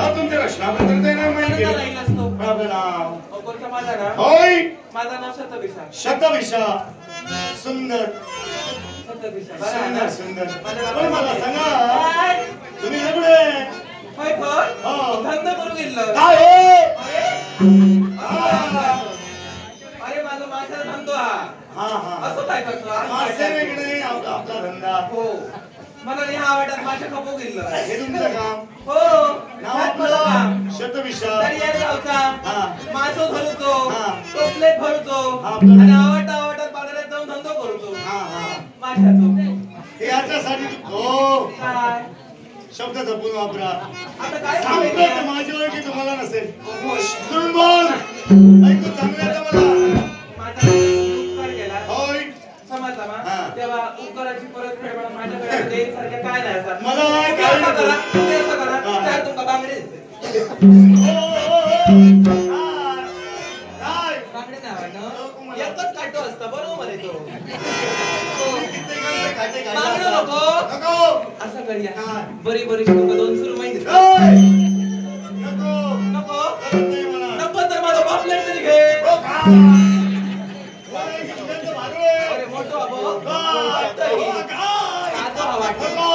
तुमच्या रक्षणाबद्दल काही नाही माहिती राहील असतो. आपलं नाव कोणतं माझं नाव? होय माझं नाव शतभिषा. शतभिषा. सुंदर शतभिषा. सुंदर सुंदर. माझं पण मला सांगा काय? तुम्ही सगळे होय पण हो. धंदा करू गेलं. काय हो? अरे माझा मासा धंदो हा. हा हा असं काय करतो? मासे वेगळे आपला धंदा. हो. मला नाही आवडत मासे खपू गेलं. हे तुमचं काम. हो. नाव ह्यात माझं काम. आपलं शतभिषा. दर्यात जाऊचा. हा. मासो धरतो. हा. टोपलेट भरतो. हा, आपलं- आणि आवडता बाजारात जाऊन धंदो करतो. हा हा माशाचो. हे याच्यासाठी हो काय? शब्द जपून वापरा. आता काय सांगतो सांगायचं? तर माझी ओळखी तुम्हाला नसेल. होय. तुम्ही बोल ऐकू चांगलं येतं मला. माझा उपकार केला. होय समजला हा. ना? तेव्हा उपकाराची परतफेड म्हणून माझ्याकडे देईसारखे काय नाही असतात. मला तुम्ही काय असं करा, नको. तुम्ही असं करा. हा. चार तुमका बांगडे देते. काय बांगडे नाही आवडणं. एकच काटो असता बरोबर आहे तो. बांगडे नको. नको असं करूया. काय? बरी बरी तुमका 200 रुपये देते. ओय! नको नको करत नाही मला. नको तर माझा पापलेट तरी घे. ओ, काय? मला एक दुसऱ्यांचं भारू आहे. अरे मोठो अबो. काय? वाटतंय. ओ, काय? आता हा वाटतो. नको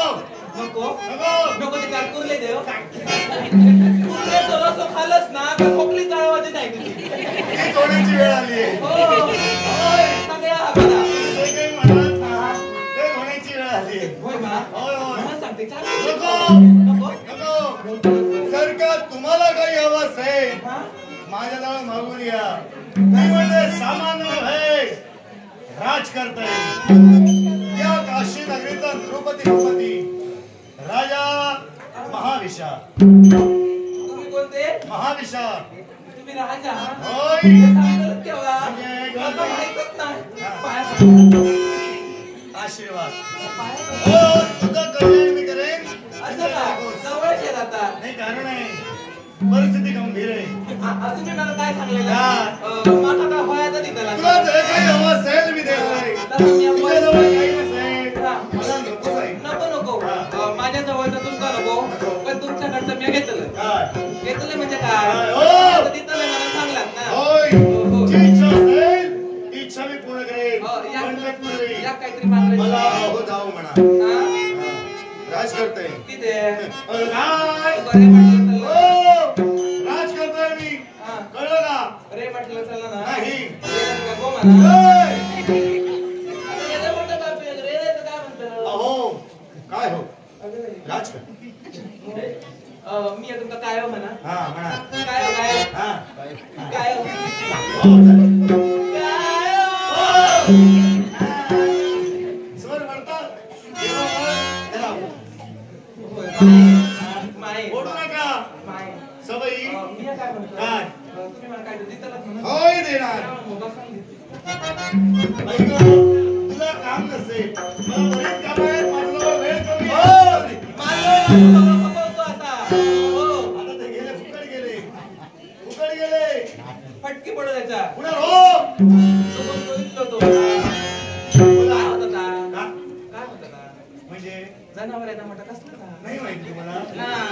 नको नको नको ते काय कुरले देव. कुरले तो रसो खालस ना का खोकली चाळवायची नाही तुझी. ती सोडायची वेळ आली आहे. हो. ओय! सगळ्या हाताला. ते काही म्हणत ना, ते होण्याची वेळ आली आहे. होय मा. होय, होय. मला सांगते चाल. नको. नको. नको जर का तुम्हाला काही हवं असेल हा? माझ्याजवळ मागून या. नाही म्हणजे सामान्य आहे राज करता येईल. या काशी नगरीचा द्रौपदी राजा महाविशा. तुम्ही कोणते? महाविशा तुम्ही राजा. होय. हे सांगतच केव्हा? म्हणजे मला तर माहीतच नाही. हा. पाया पडा. आशीर्वाद. पाया हो तुझं कल्याण मी करेन. पडा. असं का? जवळच येत आता. नाही कारण आहे परिस्थिती गंभीर आहे. तुम्ही मला काय सांगलेलं? हा. माझा काय व्हायचं नाही त्याला. तुला जे काही हवं असेल मी देतोय. तुझ्याजवळ काही नसेल मला नको आहे. नको माझ्या जवळचं तुमका नको पण तुमच्याकडचं मी घेतलं. घेतलं म्हणजे काय? काय? हो. आता तिथं मला सांगलात ना. होय हो. जी इच्छा असेल ती इच्छा मी पूर्ण करेन. हो, या- पण तत्पूर्वी या काहीतरी मागलं. मला अहो जाऊ म्हणा. हा? हा. राज करतोय. तिथे काय बरे म्हटलं चल. हो राज करतोय मी. हा. कळलं का? रे म्हटलं चला ना. नाही. ये गो म्हणा. होय. आता याचं मोठं बाप आहे. रे रे तर काय म्हणतं? अहो काय हो अगं रे. राज कर. मी तुमका काय हो म्हणा. हा म्हणा. काय हो काय हो? हा काय हो? हो चालेल. काय हो? स्वर म्हणतात तेव्हा मग त्याला माय ओढू नका. माय सवयी मी काय म्हणतो? काय? तुम्ही मला काय देतालच म्हणा. होय देणार. मोबाईल सांगितलं. ऐक, तुला काम नसेल मला बरेच काम आहेत. माझ्याजवळ वेळ कमी हो. आहे. माझं खपवतो आता. हो. आता ते गेले फुकट गेले फटकी पडू त्याच्या. पुन्हा हो तो बोलतो इथलो तो. काय होत होता? का? काय होत होता? म्हणजे जनावर आहे ना म्हटलं कसलं का? नाही माहिती तुम्हाला हा.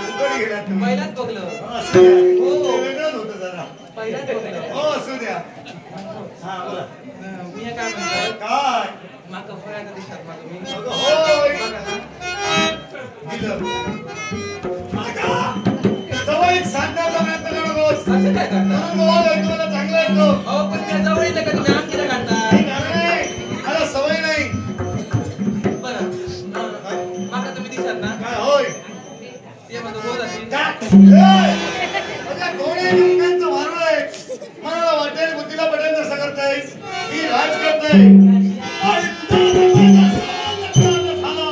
फुकट गेल्यात तुम्ही. पहिलाच बघलं. हो, असू द्या. हो. ते वेगळंच होतं जरा. पहिलाच बघलं. हो असू द्या. हा बोला मी काय म्हणतो? काय माका फळाचा दिसतात मला मी. अगं, होय बघा ना. दिलं. आता सवयीत सांगण्याचा प्रयत्न करू नकोस. असं काय करता? म्हणून बोल, ऐकू मला चांगलं ऐकतो. अहो पण त्या जवळ येतं का तुम्ही आमच्या घालता? नाही, कारण नाही. मला सवय नाही. बरं. माका तुम्ही दिसत ना? काय होय ते म्हणतो बोल अशी. म्हणजे कोणी नेमक्यांचं वारुळ आहे. मला वाटेल बुद्धीला पटेल तसं करतायस. ही राज करताय आणि तुझा झाला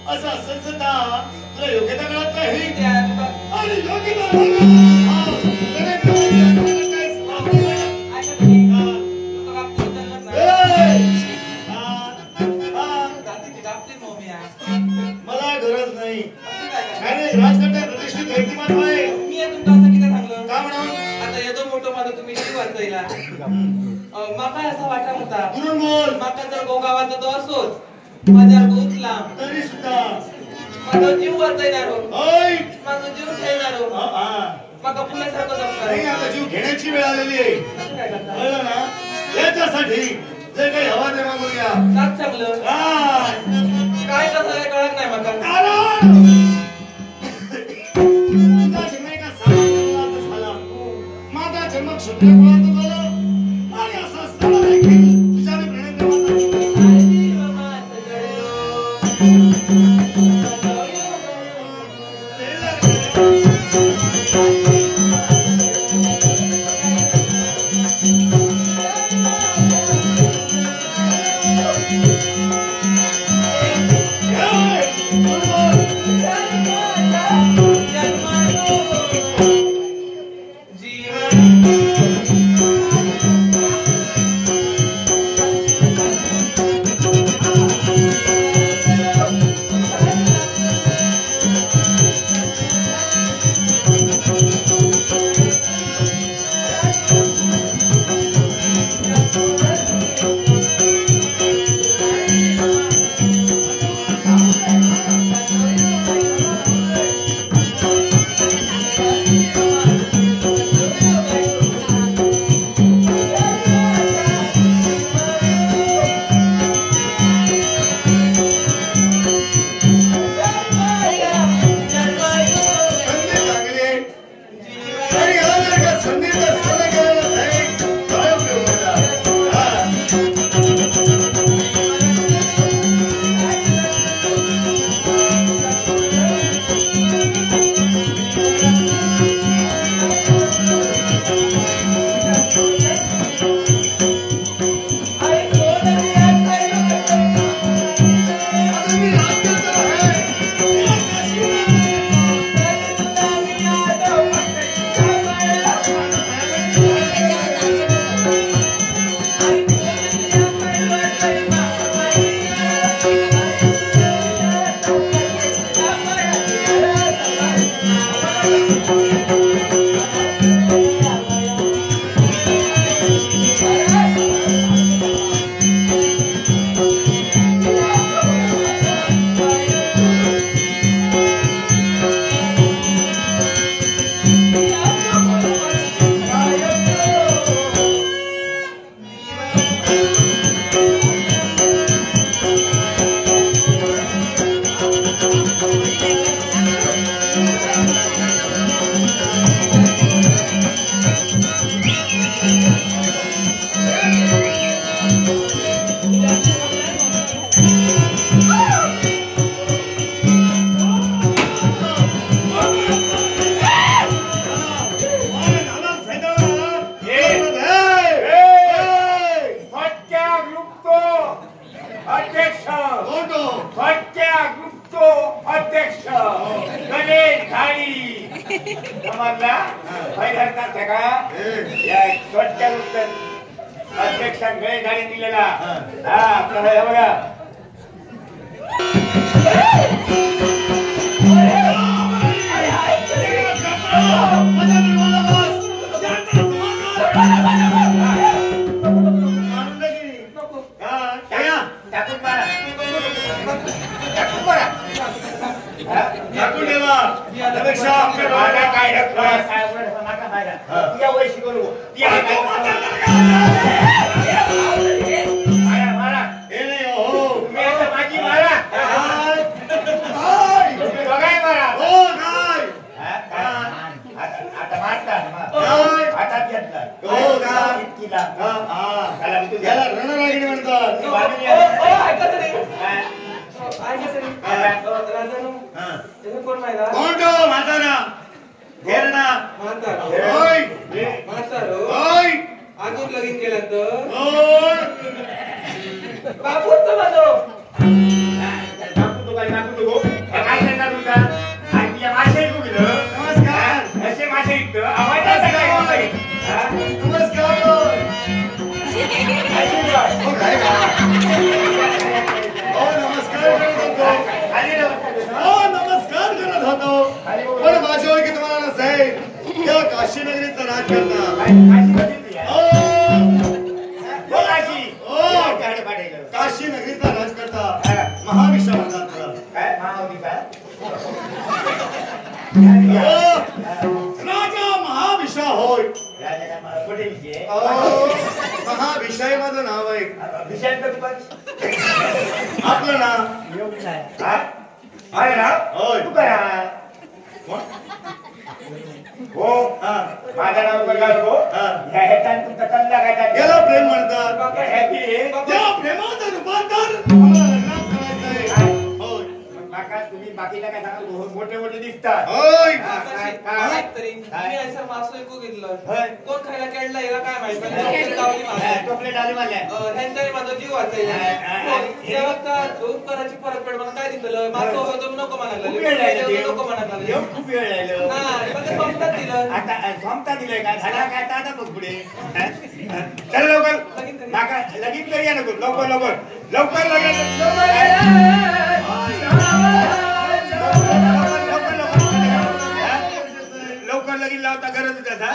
असं असेल सुद्धा तुला योग्यता कळत नाही. त्या आणि योग्यता हा, तरी तू करतायस. ऐका तुम्ही. लोकं बाप उचलणार नाही. जातीची गापली मग मी आहे. मला गरज नाही. असं काय करता? नाही नाही, राज करताय प्रतिष्ठित व्यक्तिमत्व आहे. मी आहे तुमचं असं किती सांगलं? का म्हणून आता येतो मोठं माझं तुम्ही शिव वाचायला. माका असा वाटत होता म्हणून बोल. माका जर गोगावाचा तो असोच माझ्यावर पोचला तरी सुद्धा माझा जीव वाचायणार हो. होय माझा जीव ठेवणार हो. हा, हा. मग फुलासारखं नाही जगणार. आता जीव घेण्याची वेळ आलेली आहे. असं काय करता? कळलं ना? याच्यासाठी जे काही हवा ते मागूया. सात चांगलं. काय? काय कसं काय कळत नाही मला. कारण तुझा जन्म एका सामान्य मुलाचा झाला. माझा जन्म क्षत्रिय कुळाचा झाला. आणि असा असताना देखील तुझ्याने प्रेम राजा हा विषय माझं नाव आहे विषय आपलं नाव आहे ना होय. तू काय कोण? हो हा. माझं नाव बघा हो हा. ह्या ह्याच्यात तुमचा कल्ला काय याला प्रेम म्हणतात हॅपी त्या प्रेमाचं रूपांतर आम्हाला लग्नात करायचंय. होय. काका तुम्ही बाकीला काय सांगा मोठे मोठे दिसतात होय. कोण खायला केळला याला काय माहित चॉकलेट आली माझ्या ह्यांच्याने माझा जीव वाचायला उपकाराची परतफेड मला काय दिलं माझं होतं नको म्हणायला खूप वेळ राहिलं ते. नको म्हणायला खूप वेळ राहिलं संपतात दिलं आता समता दिलंय का झाला काय आता आता बघ पुढे चल लवकर नाका लगीन करूया नको लवकर लवकर लवकर लवकर लगीन लावता गरज होत असा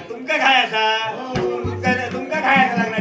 तुमका काय असा तुमका काय असा